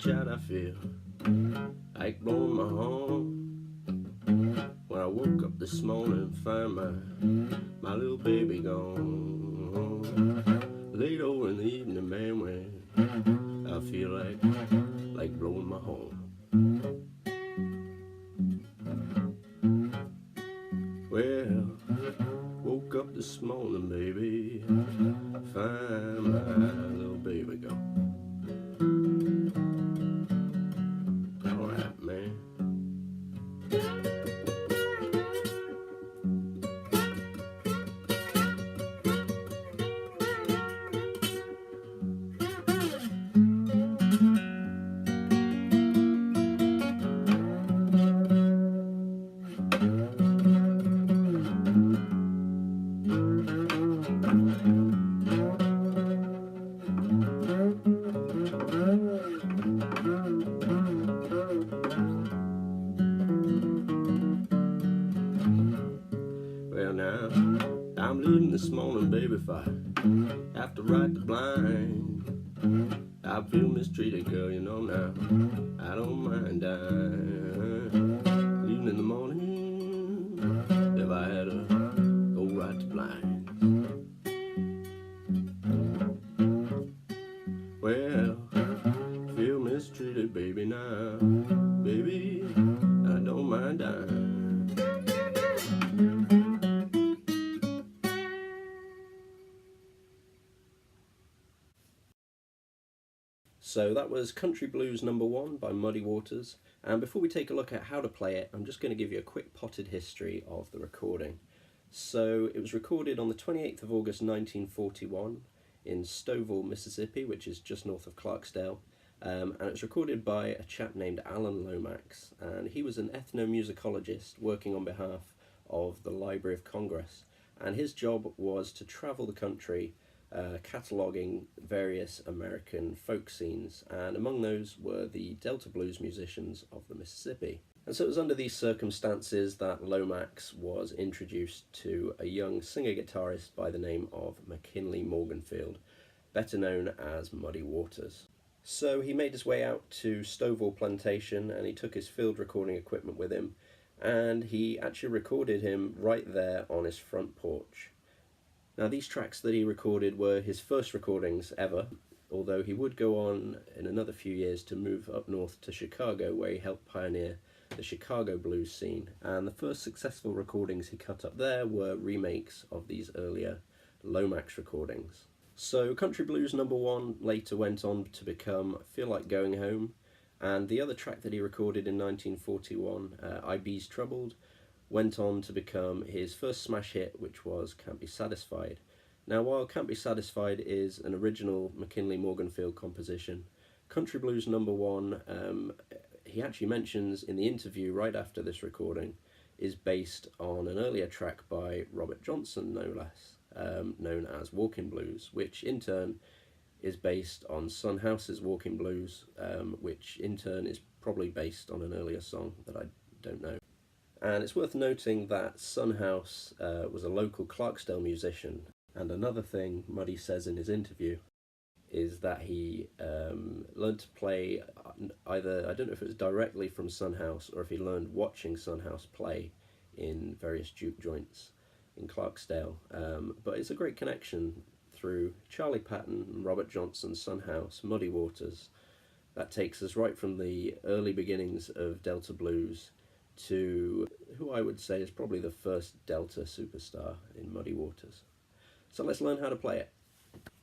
sunshine I feel like blowing my horn. When I woke up this morning and find my little baby gone. Late over in the evening, man, when I feel like blowing my horn. Well, woke up this morning, baby, find my little baby gone. Alright, man. Well, now I'm leaving this morning, baby, if I have to ride the blind. I feel mistreated, girl, you know now. I don't mind dying. Leaving in the morning, if I had to go ride the blind. Well, feel mistreated, baby, now. Baby, I don't mind dying. So that was Country Blues No. 1 by Muddy Waters, and before we take a look at how to play it, I'm just going to give you a quick potted history of the recording. So it was recorded on the 28th of August 1941 in Stovall, Mississippi, which is just north of Clarksdale, and it was recorded by a chap named Alan Lomax, and he was an ethnomusicologist working on behalf of the Library of Congress, and his job was to travel the country cataloguing various American folk scenes, and among those were the Delta blues musicians of the Mississippi. And so it was under these circumstances that Lomax was introduced to a young singer-guitarist by the name of McKinley Morganfield, better known as Muddy Waters. So he made his way out to Stovall Plantation, and he took his field recording equipment with him, and he actually recorded him right there on his front porch. Now, these tracks that he recorded were his first recordings ever, although he would go on in another few years to move up north to Chicago, where he helped pioneer the Chicago blues scene. And the first successful recordings he cut up there were remakes of these earlier Lomax recordings. So Country Blues No. 1 later went on to become Feel Like Going Home, and the other track that he recorded in 1941, I Be's Troubled, went on to become his first smash hit, which was Can't Be Satisfied. Now, while Can't Be Satisfied is an original McKinley Morganfield composition, Country Blues No. 1, he actually mentions in the interview right after this recording, is based on an earlier track by Robert Johnson, no less, known as Walking Blues, which in turn is based on Son House's Walking Blues, which in turn is probably based on an earlier song that I don't know. And it's worth noting that Son House was a local Clarksdale musician, and another thing Muddy says in his interview is that he learned to play either, I don't know if it was directly from Son House or if he learned watching Son House play in various juke joints in Clarksdale, but it's a great connection through Charlie Patton, Robert Johnson, Son House, Muddy Waters. That takes us right from the early beginnings of Delta Blues to who I would say is probably the first Delta superstar in Muddy Waters. So let's learn how to play it.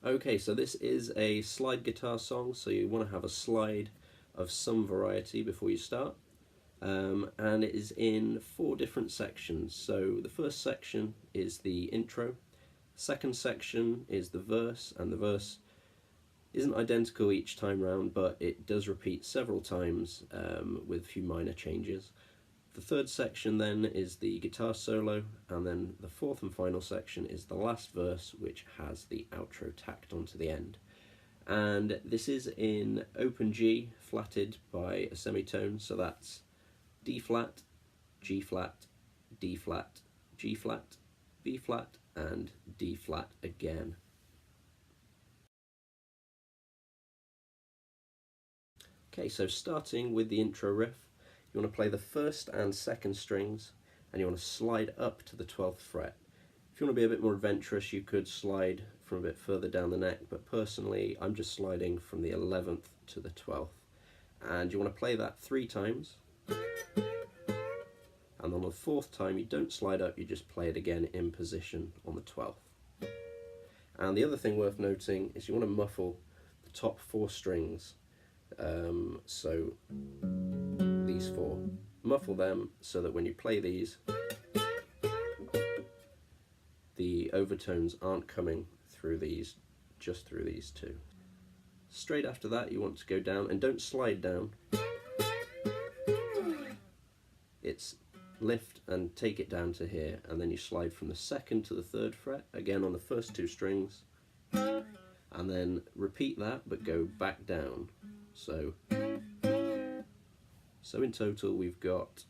Okay, so this is a slide guitar song, so you want to have a slide of some variety before you start. And it is in 4 different sections. So the first section is the intro, second section is the verse, and the verse isn't identical each time round, but it does repeat several times with a few minor changes. The third section then is the guitar solo, and then the fourth and final section is the last verse, which has the outro tacked onto the end. And this is in open G, flatted by a semitone, so that's D flat, G flat, D flat, G flat, B flat, and D flat again. Okay, so starting with the intro riff, you want to play the first and second strings and you want to slide up to the 12th fret. If you want to be a bit more adventurous, you could slide from a bit further down the neck, but personally I'm just sliding from the 11th to the 12th. And you want to play that 3 times, and on the 4th time you don't slide up, you just play it again in position on the 12th. And the other thing worth noting is you want to muffle the top 4 strings, so these 4. Muffle them so that when you play these, the overtones aren't coming through these, just through these 2. Straight after that you want to go down, and don't slide down. It's lift and take it down to here, and then you slide from the 2nd to the 3rd fret, again on the first 2 strings, and then repeat that but go back down. So in total we've got,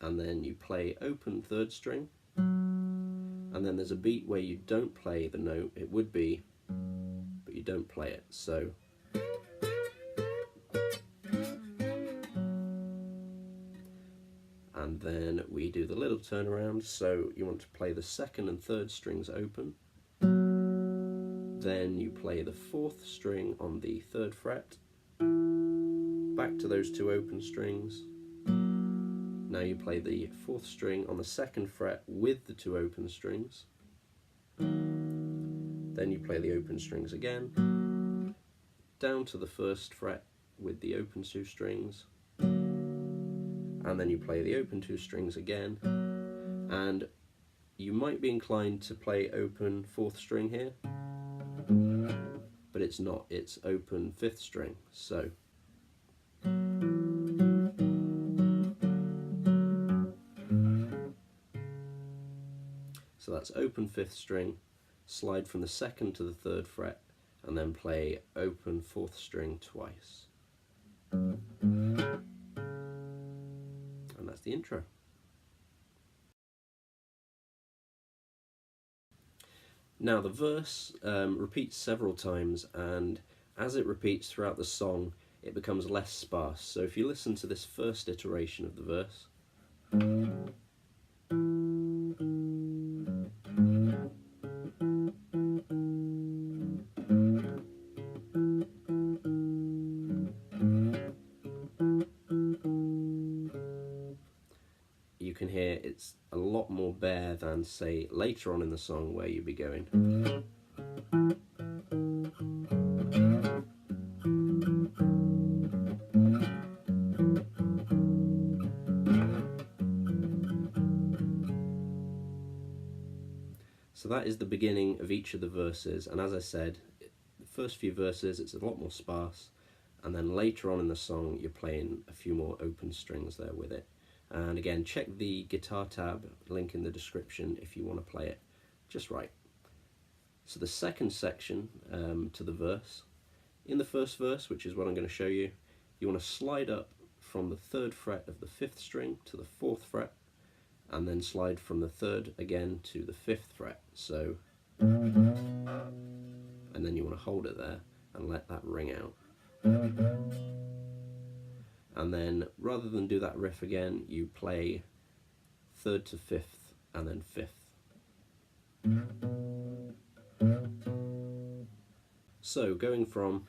and then you play open 3rd string, and then there's a beat where you don't play the note, it would be, but you don't play it. So and then we do the little turnaround, so you want to play the 2nd and 3rd strings open, then you play the 4th string on the 3rd fret, back to those 2 open strings. Now you play the 4th string on the 2nd fret with the 2 open strings, then you play the open strings again, down to the 1st fret with the open 2 strings, and then you play the open 2 strings again, and you might be inclined to play open 4th string here, but it's not, it's open 5th string. So that's open 5th string, slide from the 2nd to the 3rd fret, and then play open 4th string twice. And that's the intro. Now the verse repeats several times, and as it repeats throughout the song it becomes less sparse. So if you listen to this first iteration of the verse, you can hear it's a lot more bare than, say, later on in the song where you'd be going. So that is the beginning of each of the verses, and as I said, the first few verses it's a lot more sparse, and then later on in the song you're playing a few more open strings there with it. And again, check the guitar tab, link in the description, if you want to play it just right. So the second section to the verse, in the first verse, which is what I'm going to show you, you want to slide up from the 3rd fret of the 5th string to the 4th fret, and then slide from the 3rd again to the 5th fret. So, and then you want to hold it there and let that ring out. And then rather than do that riff again, you play 3rd to 5th and then 5th. So going from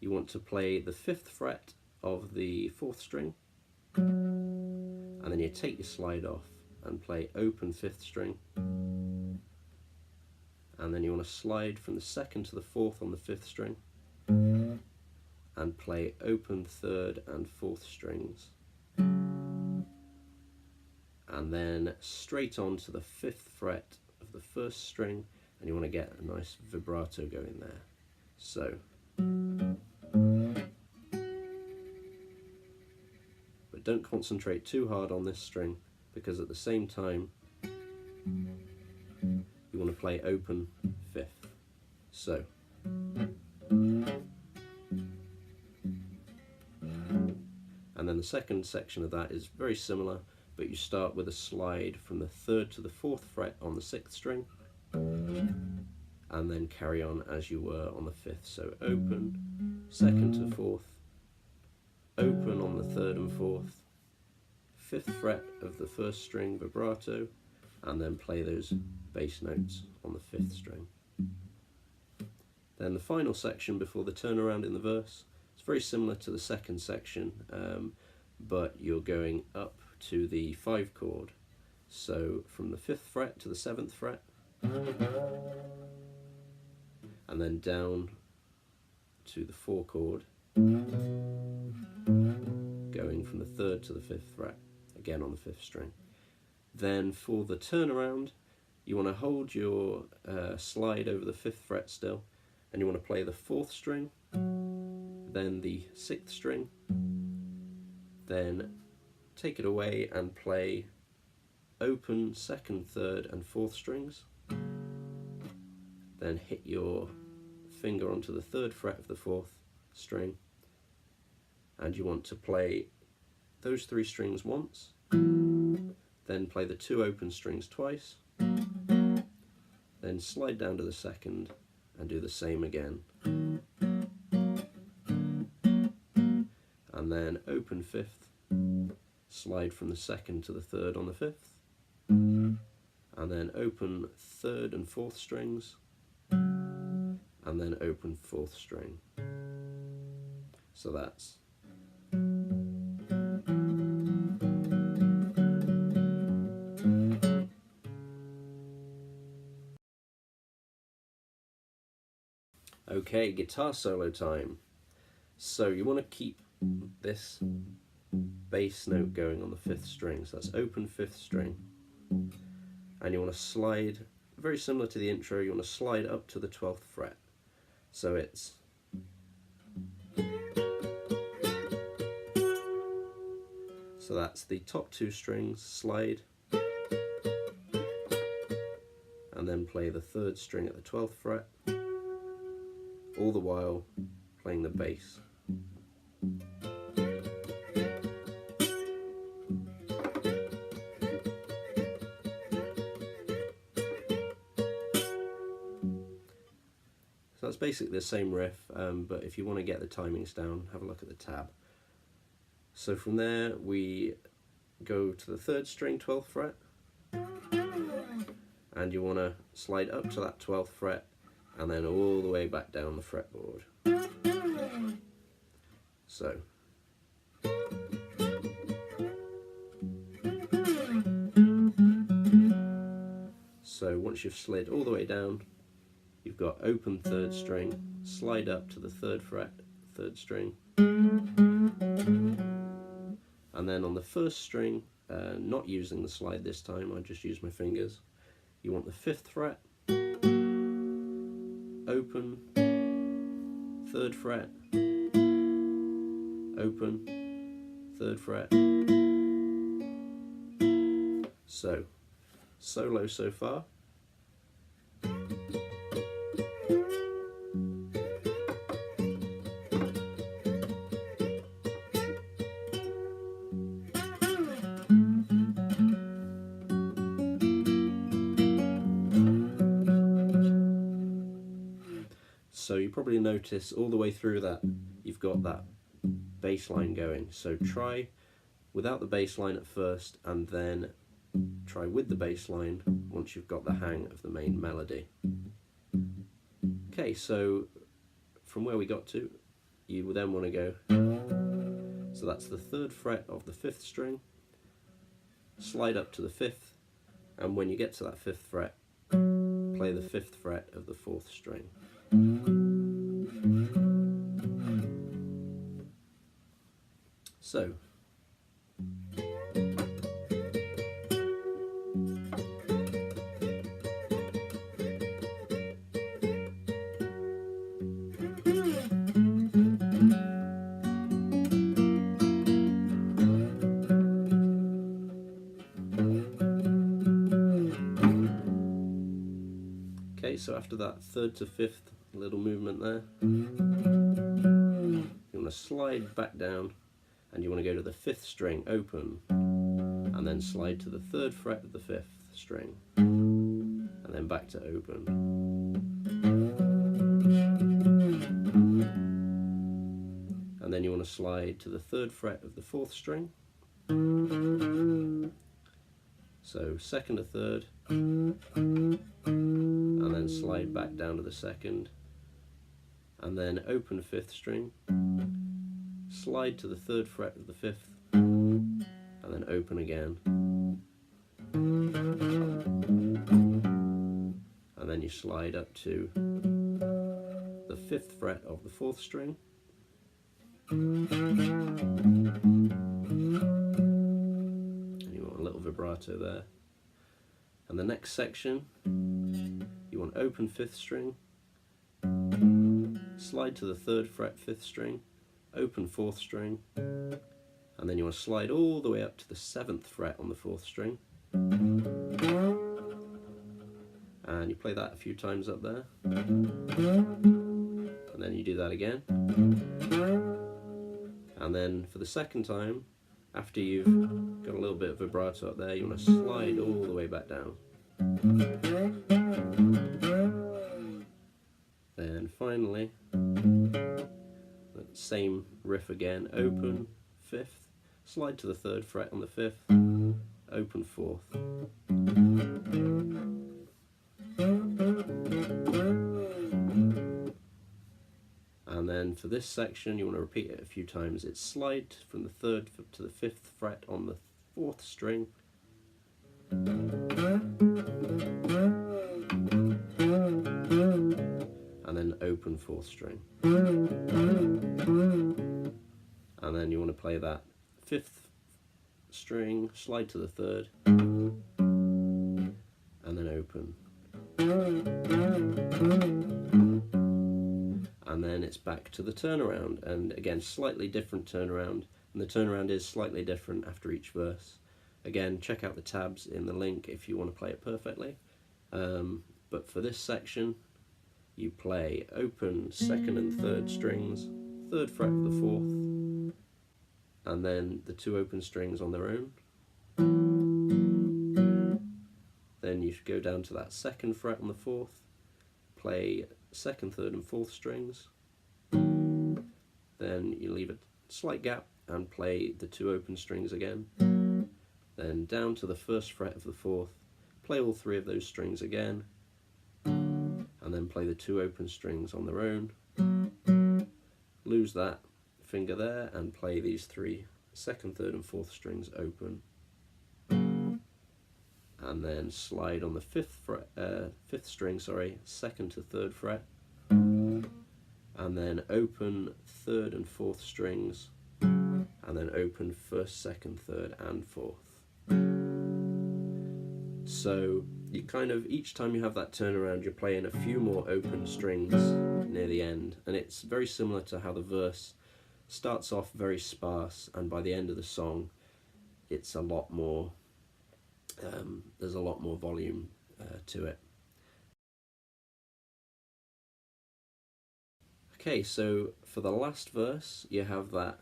you want to play the 5th fret of the 4th string, and then you take your slide off and play open 5th string, and then you want to slide from the 2nd to the 4th on the 5th string and play open 3rd and 4th strings, and then straight on to the 5th fret of the 1st string, and you want to get a nice vibrato going there. So, but don't concentrate too hard on this string, because at the same time you want to play open 5th. So, and then the second section of that is very similar, but you start with a slide from the 3rd to the 4th fret on the 6th string, and then carry on as you were on the 5th. So open, 2nd to 4th, open on the 3rd and 4th, 5th fret of the 1st string vibrato, and then play those bass notes on the 5th string. Then the final section before the turnaround in the verse, it's very similar to the second section, but you're going up to the 5 chord. So from the 5th fret to the 7th fret, and then down to the 4 chord, going from the 3rd to the 5th fret, again on the 5th string. Then for the turnaround, you want to hold your slide over the 5th fret still, and you want to play the 4th string, then the 6th string, then take it away and play open 2nd, 3rd and 4th strings, then hit your finger onto the 3rd fret of the 4th string, and you want to play those 3 strings once, then play the 2 open strings twice, then slide down to the 2nd and do the same again, and then open 5th, slide from the 2nd to the 3rd on the 5th, and then open 3rd and 4th strings, and then open 4th string. So that's okay, guitar solo time. So you want to keep this bass note going on the 5th string, so that's open 5th string, and you want to slide, very similar to the intro, you want to slide up to the 12th fret. So it's so that's the top 2 strings, slide, and then play the 3rd string at the 12th fret, all the while playing the bass. So that's basically the same riff, but if you want to get the timings down, have a look at the tab. So from there we go to the 3rd string, 12th fret, and you want to slide up to that 12th fret and then all the way back down the fretboard. So once you've slid all the way down, you've got open 3rd string, slide up to the 3rd fret, 3rd string, and then on the 1st string, not using the slide this time, I just use my fingers, you want the 5th fret, open, 3rd fret, open, 3rd fret. So, solo so far. So you probably notice all the way through that you've got that bass line going. So try without the bass line at first, and then try with the bass line once you've got the hang of the main melody. Okay, so from where we got to, you will then want to go, so that's the 3rd fret of the 5th string, slide up to the 5th, and when you get to that 5th fret, play the 5th fret of the 4th string. So okay, so after that 3rd to 5th little movement there, you want to slide back down and you want to go to the 5th string, open, and and then slide to the 3rd fret of the 5th string, and then back to open. And then you want to slide to the 3rd fret of the 4th string, so 2nd to 3rd, and then slide back down to the 2nd, and then open 5th string, slide to the 3rd fret of the 5th, and then open again, and then you slide up to the 5th fret of the 4th string, and you want a little vibrato there. And the next section, you want open 5th string, slide to the 3rd fret 5th string, open 4th string, and then you want to slide all the way up to the 7th fret on the 4th string, and you play that a few times up there, and then you do that again, and then for the second time, after you've got a little bit of vibrato up there, you want to slide all the way back down. Then finally, same riff again, open 5th, slide to the 3rd fret on the 5th, open 4th. And then for this section, you want to repeat it a few times. It's slide from the 3rd to the 5th fret on the 4th string, and then open 4th string. And then you want to play that 5th string, slide to the 3rd, and then open. And then it's back to the turnaround, and again slightly different turnaround, and the turnaround is slightly different after each verse. Again, check out the tabs in the link if you want to play it perfectly, but for this section you play open 2nd and 3rd strings, 3rd fret of the 4th, and then the 2 open strings on their own. Then you go down to that 2nd fret on the 4th, play 2nd, 3rd and 4th strings, then you leave a slight gap and play the 2 open strings again, then down to the 1st fret of the 4th, play all 3 of those strings again, and then play the 2 open strings on their own, lose that finger there and play these 3 2nd, 3rd and 4th strings open, and then slide on the 5th string, 2nd to 3rd fret, and then open 3rd and 4th strings, and then open 1st, 2nd, 3rd and 4th. So you kind of, each time you have that turnaround, you're playing a few more open strings near the end, and it's very similar to how the verse starts off very sparse, and by the end of the song it's a lot more, there's a lot more volume to it. Okay, so for the last verse you have that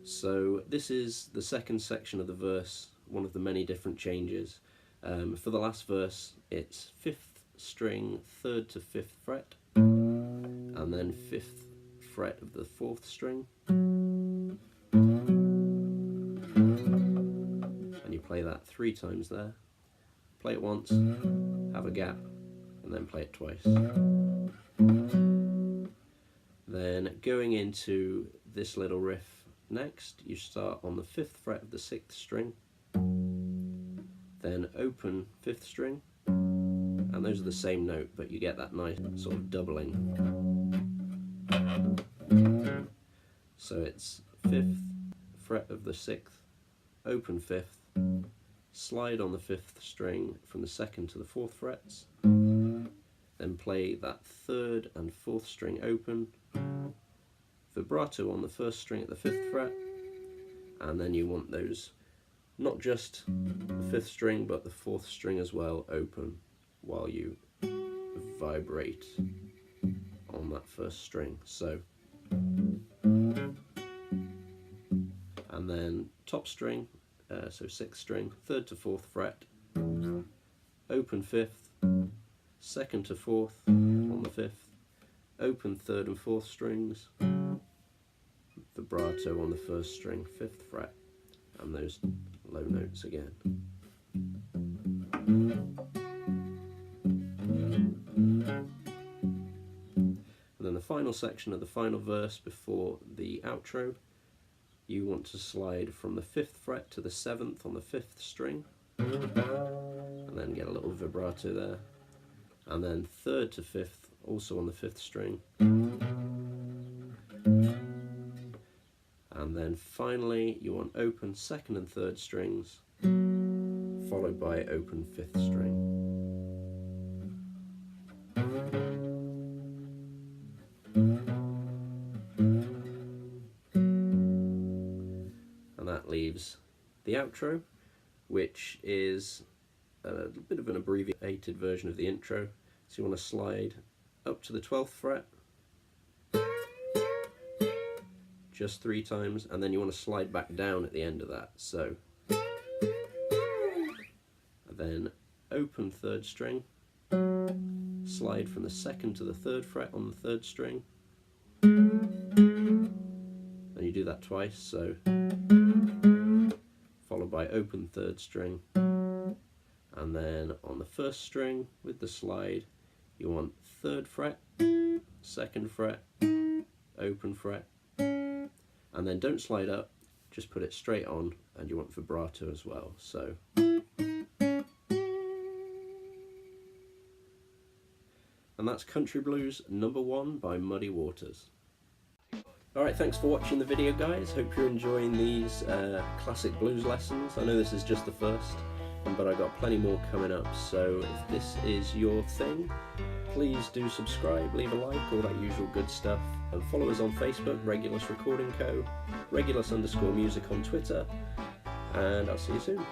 so this is the second section of the verse, one of the many different changes. For the last verse it's 5th string, 3rd to 5th fret, and then 5th fret of the 4th string, and you play that 3 times there, play it once, have a gap, and then play it twice. Then going into this little riff next, you start on the 5th fret of the 6th string, then open 5th string, and those are the same note, but you get that nice sort of doubling. So it's 5th fret of the 6th, open 5th, slide on the 5th string from the 2nd to the 4th frets, then play that 3rd and 4th string open, vibrato on the 1st string at the 5th fret, and then you want those not just the 5th string but the 4th string as well open while you vibrate on that 1st string. So, and then top string, so 6th string, 3rd to 4th fret, open 5th, 2nd to 4th on the 5th, open 3rd and 4th strings, vibrato on the 1st string, 5th fret, and those low notes again. And then the final section of the final verse before the outro, you want to slide from the 5th fret to the 7th on the 5th string, and then get a little vibrato there, and then 3rd to 5th also on the 5th string, and then finally you want open 2nd and 3rd strings followed by open 5th string. And that leaves the outro, which is a bit of an abbreviated version of the intro. So you want to slide up to the 12th fret just 3 times, and then you want to slide back down at the end of that. So then open 3rd string, slide from the 2nd to the 3rd fret on the 3rd string, and you do that twice, so followed by open 3rd string, and then on the 1st string with the slide you want 3rd fret, 2nd fret, open fret, and then don't slide up, just put it straight on, and you want vibrato as well. So and that's Country Blues number 1 by Muddy Waters. Alright, thanks for watching the video, guys. Hope you're enjoying these classic blues lessons. I know this is just the first, but I've got plenty more coming up, so if this is your thing, please do subscribe, leave a like, all that usual good stuff, and follow us on Facebook, Regulus Recording Co., Regulus_music on Twitter, and I'll see you soon.